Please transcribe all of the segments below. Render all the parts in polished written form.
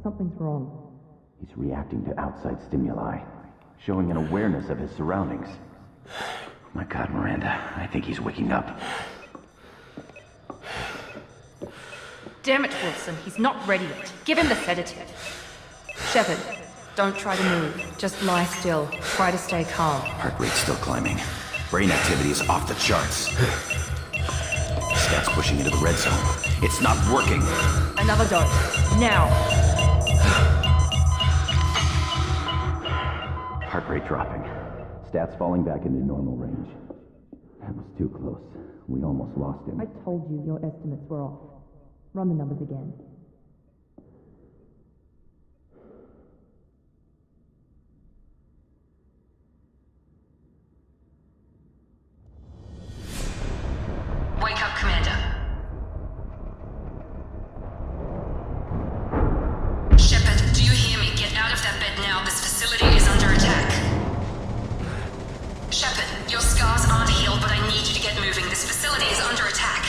Something's wrong. He's reacting to outside stimuli, showing an awareness of his surroundings. My God, Miranda, I think he's waking up. Damn it, Wilson, he's not ready yet. Give him the sedative. Shepard, don't try to move. Just lie still. Try to stay calm. Heart rate's still climbing. Brain activity is off the charts. Stats pushing into the red zone. It's not working. Another dose. Now. Heart rate dropping. Stats falling back into normal range. That was too close. We almost lost him. I told you your estimates were off. Run the numbers again. Wake up, Commander. Shepard, do you hear me? Get out of that bed now. This facility is under attack. Shepard, your scars aren't healed, but I need you to get moving. This facility is under attack.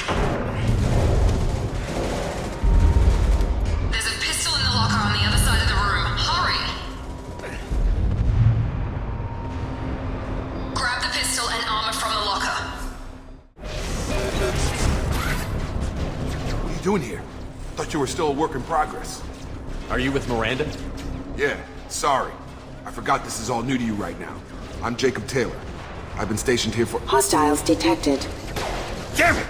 There's a pistol in the locker on the other side of the room. Hurry! Grab the pistol and armor from the locker. What are you doing here? Thought you were still a work in progress. Are you with Miranda? Yeah, sorry. I forgot this is all new to you right now. I'm Jacob Taylor. I've been stationed here for— Hostiles detected. Damn it!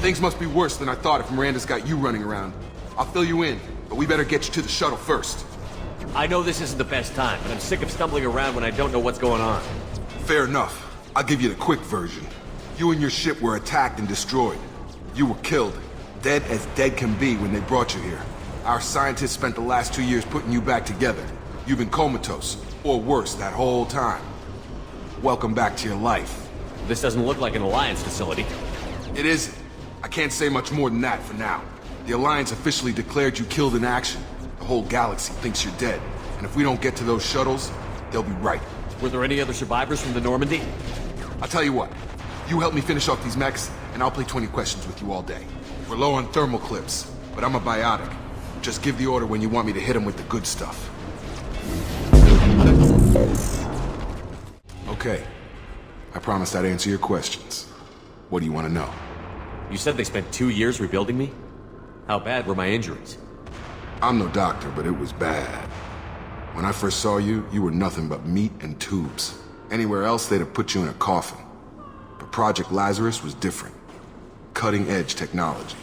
Things must be worse than I thought if Miranda's got you running around. I'll fill you in, but we better get you to the shuttle first. I know this isn't the best time, but I'm sick of stumbling around when I don't know what's going on. Fair enough. I'll give you the quick version. You and your ship were attacked and destroyed. You were killed. Dead as dead can be when they brought you here. Our scientists spent the last 2 years putting you back together. You've been comatose, or worse, that whole time. Welcome back to your life. This doesn't look like an Alliance facility. It isn't. I can't say much more than that for now. The Alliance officially declared you killed in action. The whole galaxy thinks you're dead. And if we don't get to those shuttles, they'll be right. Were there any other survivors from the Normandy? I'll tell you what. You help me finish off these mechs, and I'll play 20 questions with you all day. We're low on thermal clips, but I'm a biotic. Just give the order when you want me to hit them with the good stuff. Okay. I promised I'd answer your questions. What do you want to know? You said they spent 2 years rebuilding me? How bad were my injuries? I'm no doctor, but it was bad. When I first saw you, you were nothing but meat and tubes. Anywhere else, they'd have put you in a coffin. But Project Lazarus was different. Cutting-edge technology.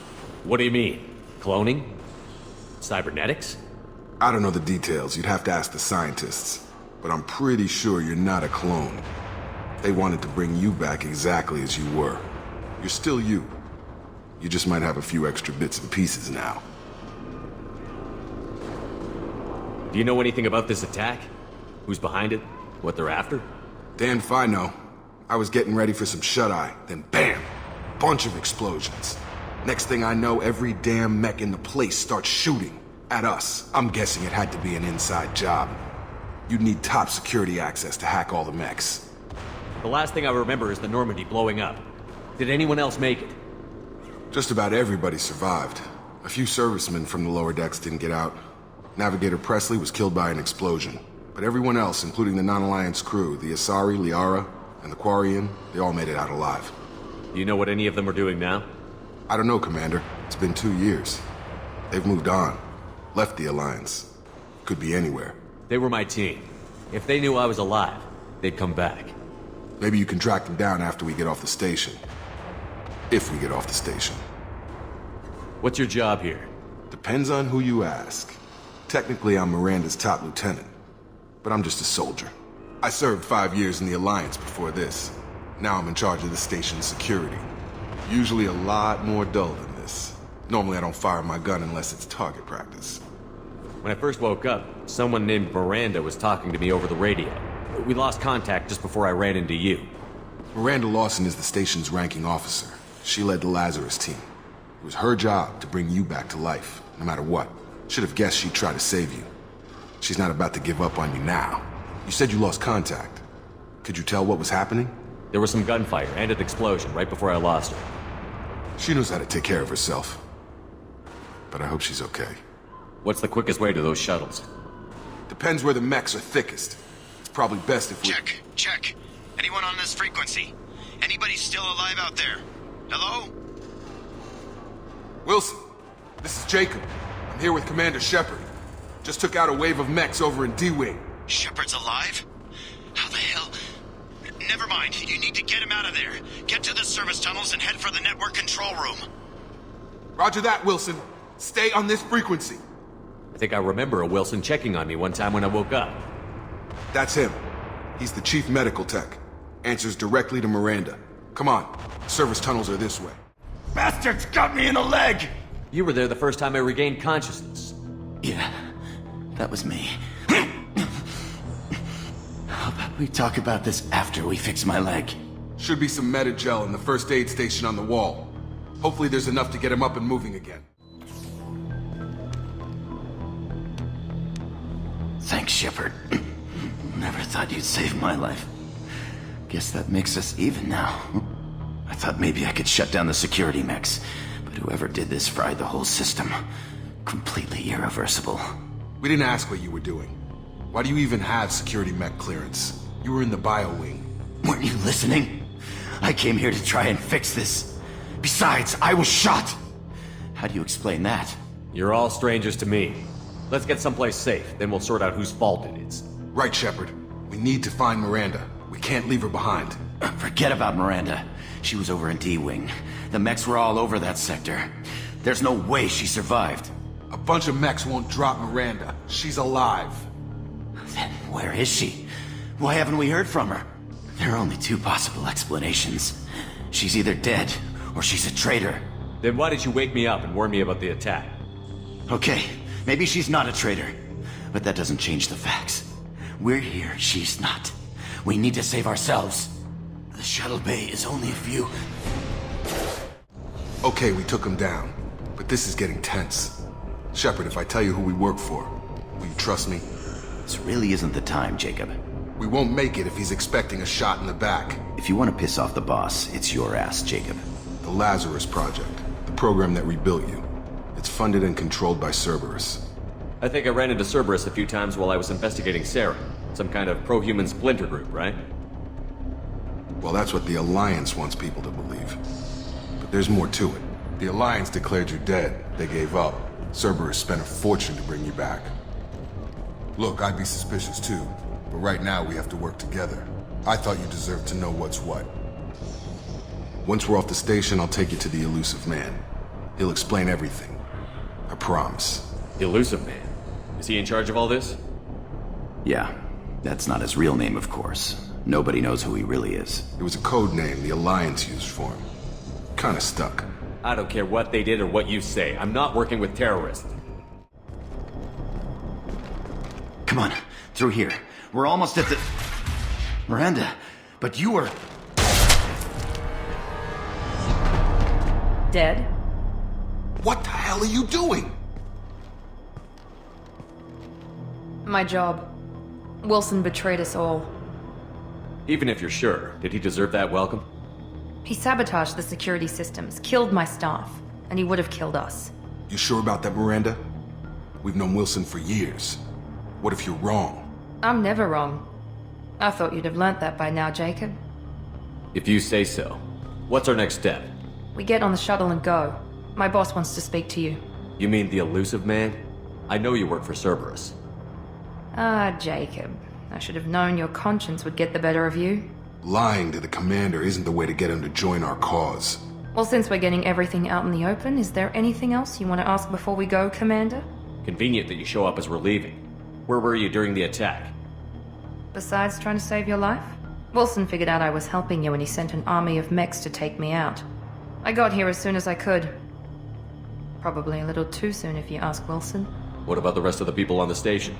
What do you mean? Cloning? Cybernetics? I don't know the details. You'd have to ask the scientists. But I'm pretty sure you're not a clone. They wanted to bring you back exactly as you were. You're still you. You just might have a few extra bits and pieces now. Do you know anything about this attack? Who's behind it? What they're after? Damned if I know. I was getting ready for some shut-eye, then bam! Bunch of explosions. Next thing I know, every damn mech in the place starts shooting. At us. I'm guessing it had to be an inside job. You'd need top security access to hack all the mechs. The last thing I remember is the Normandy blowing up. Did anyone else make it? Just about everybody survived. A few servicemen from the lower decks didn't get out. Navigator Presley was killed by an explosion. But everyone else, including the non-Alliance crew, the Asari, Liara, and the Quarian, they all made it out alive. Do you know what any of them are doing now? I don't know, Commander. It's been 2 years. They've moved on. Left the Alliance. Could be anywhere. They were my team. If they knew I was alive, they'd come back. Maybe you can track them down after we get off the station. If we get off the station. What's your job here? Depends on who you ask. Technically, I'm Miranda's top lieutenant. But I'm just a soldier. I served 5 years in the Alliance before this. Now I'm in charge of the station's security. Usually a lot more dull than this. Normally I don't fire my gun unless it's target practice. When I first woke up, someone named Miranda was talking to me over the radio. We lost contact just before I ran into you. Miranda Lawson is the station's ranking officer. She led the Lazarus team. It was her job to bring you back to life, no matter what. Should have guessed she'd try to save you. She's not about to give up on you now. You said you lost contact. Could you tell what was happening? There was some gunfire and an explosion right before I lost her. She knows how to take care of herself. But I hope she's okay. What's the quickest way to those shuttles? Depends where the mechs are thickest. It's probably best if we... Check. Anyone on this frequency? Anybody still alive out there? Hello? Wilson, this is Jacob. I'm here with Commander Shepard. Just took out a wave of mechs over in D-Wing. Shepard's alive? How the hell? Never mind. You need to get him out of there. Get to the service tunnels and head for the network control room. Roger that, Wilson. Stay on this frequency. I think I remember a Wilson checking on me one time when I woke up. That's him. He's the chief medical tech. Answers directly to Miranda. Come on. Service tunnels are this way. Bastards got me in the leg! You were there the first time I regained consciousness. Yeah, that was me. How about we talk about this after we fix my leg? Should be some meta-gel in the first aid station on the wall. Hopefully there's enough to get him up and moving again. Thanks, Shepard. Never thought you'd save my life. Guess that makes us even now. I thought maybe I could shut down the security mechs, but whoever did this fried the whole system. Completely irreversible. We didn't ask what you were doing. Why do you even have security mech clearance? You were in the bio wing. Weren't you listening? I came here to try and fix this. Besides, I was shot! How do you explain that? You're all strangers to me. Let's get someplace safe, then we'll sort out whose fault it is. Right, Shepard. We need to find Miranda. We can't leave her behind. Forget about Miranda. She was over in D-Wing. The mechs were all over that sector. There's no way she survived. A bunch of mechs won't drop Miranda. She's alive. Then where is she? Why haven't we heard from her? There are only two possible explanations. She's either dead, or she's a traitor. Then why did you wake me up and warn me about the attack? Okay, maybe she's not a traitor. But that doesn't change the facts. We're here, she's not. We need to save ourselves. The shuttle bay is only a few... Okay, we took him down. But this is getting tense. Shepard, if I tell you who we work for, will you trust me? This really isn't the time, Jacob. We won't make it if he's expecting a shot in the back. If you want to piss off the boss, it's your ass, Jacob. The Lazarus Project. The program that rebuilt you. It's funded and controlled by Cerberus. I think I ran into Cerberus a few times while I was investigating Sarah. Some kind of pro-human splinter group, right? Well, that's what the Alliance wants people to believe. But there's more to it. The Alliance declared you dead. They gave up. Cerberus spent a fortune to bring you back. Look, I'd be suspicious too. But right now we have to work together. I thought you deserved to know what's what. Once we're off the station, I'll take you to the Elusive Man. He'll explain everything. I promise. The Elusive Man? Is he in charge of all this? Yeah, that's not his real name, of course. Nobody knows who he really is. It was a code name the Alliance used for him. Kinda stuck. I don't care what they did or what you say. I'm not working with terrorists. Come on, through here. We're almost at the... Miranda, but you were... Dead? What the hell are you doing? My job. Wilson betrayed us all. Even if you're sure, did he deserve that welcome? He sabotaged the security systems, killed my staff, and he would have killed us. You sure about that, Miranda? We've known Wilson for years. What if you're wrong? I'm never wrong. I thought you'd have learnt that by now, Jacob. If you say so. What's our next step? We get on the shuttle and go. My boss wants to speak to you. You mean the Elusive Man? I know you work for Cerberus. Ah, Jacob. I should have known your conscience would get the better of you. Lying to the commander isn't the way to get him to join our cause. Well, since we're getting everything out in the open, is there anything else you want to ask before we go, Commander? Convenient that you show up as we're leaving. Where were you during the attack? Besides trying to save your life? Wilson figured out I was helping you and he sent an army of mechs to take me out. I got here as soon as I could. Probably a little too soon if you ask Wilson. What about the rest of the people on the station?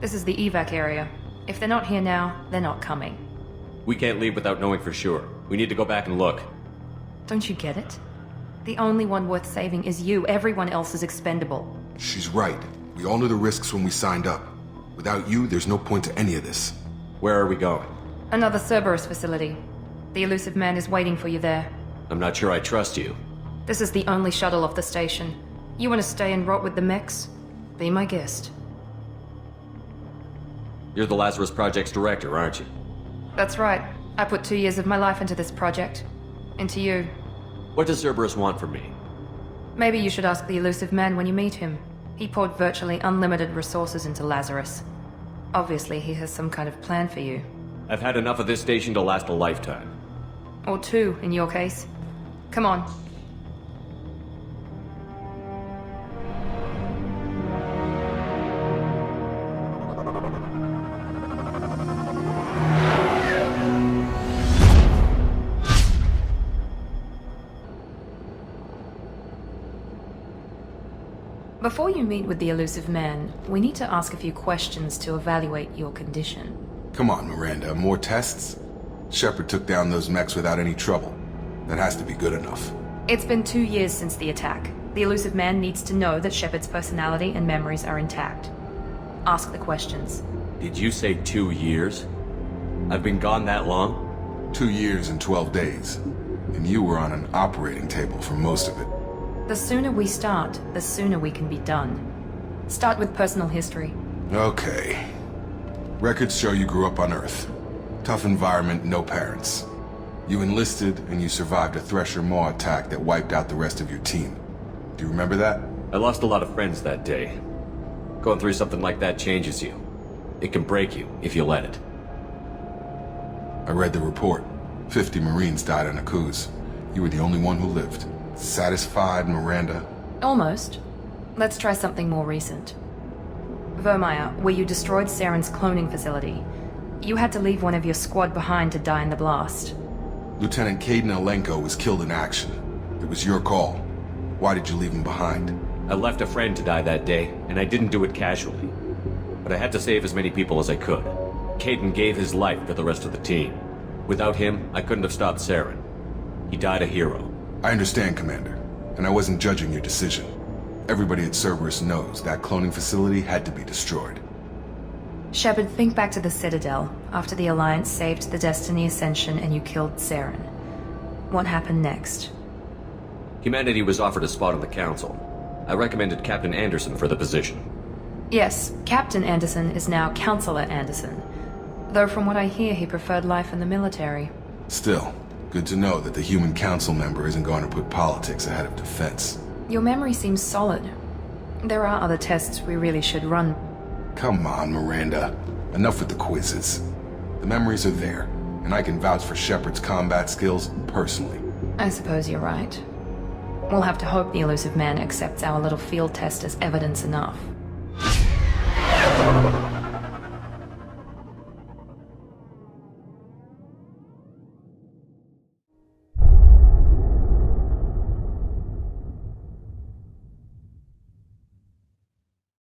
This is the evac area. If they're not here now, they're not coming. We can't leave without knowing for sure. We need to go back and look. Don't you get it? The only one worth saving is you. Everyone else is expendable. She's right. We all knew the risks when we signed up. Without you, there's no point to any of this. Where are we going? Another Cerberus facility. The Elusive Man is waiting for you there. I'm not sure I trust you. This is the only shuttle off the station. You want to stay and rot with the mechs? Be my guest. You're the Lazarus Project's director, aren't you? That's right. I put 2 years of my life into this project. Into you. What does Cerberus want from me? Maybe you should ask the elusive man when you meet him. He poured virtually unlimited resources into Lazarus. Obviously, he has some kind of plan for you. I've had enough of this station to last a lifetime. Or 2, in your case. Come on. Before you meet with the elusive man, we need to ask a few questions to evaluate your condition. Come on, Miranda, more tests? Shepard took down those mechs without any trouble. That has to be good enough. It's been 2 years since the attack. The elusive man needs to know that Shepard's personality and memories are intact. Ask the questions. Did you say 2 years? I've been gone that long? 2 years and 12 days. And you were on an operating table for most of it. The sooner we start, the sooner we can be done. Start with personal history. Okay. Records show you grew up on Earth. Tough environment, no parents. You enlisted and you survived a Thresher Maw attack that wiped out the rest of your team. Do you remember that? I lost a lot of friends that day. Going through something like that changes you. It can break you if you let it. I read the report. 50 Marines died on a cruise. You were the only one who lived. Satisfied, Miranda? Almost. Let's try something more recent. Vermeer, where you destroyed Saren's cloning facility. You had to leave one of your squad behind to die in the blast. Lieutenant Caden Alenko was killed in action. It was your call. Why did you leave him behind? I left a friend to die that day, and I didn't do it casually. But I had to save as many people as I could. Caden gave his life for the rest of the team. Without him, I couldn't have stopped Saren. He died a hero. I understand, Commander, and I wasn't judging your decision. Everybody at Cerberus knows that cloning facility had to be destroyed. Shepard, think back to the Citadel, after the Alliance saved the Destiny Ascension and you killed Saren. What happened next? Humanity was offered a spot on the Council. I recommended Captain Anderson for the position. Yes, Captain Anderson is now Counselor Anderson. Though from what I hear, he preferred life in the military. Still, good to know that the human council member isn't going to put politics ahead of defense. Your memory seems solid. There are other tests we really should run. Come on, Miranda. Enough with the quizzes. The memories are there, and I can vouch for Shepard's combat skills personally. I suppose you're right. We'll have to hope the elusive man accepts our little field test as evidence enough.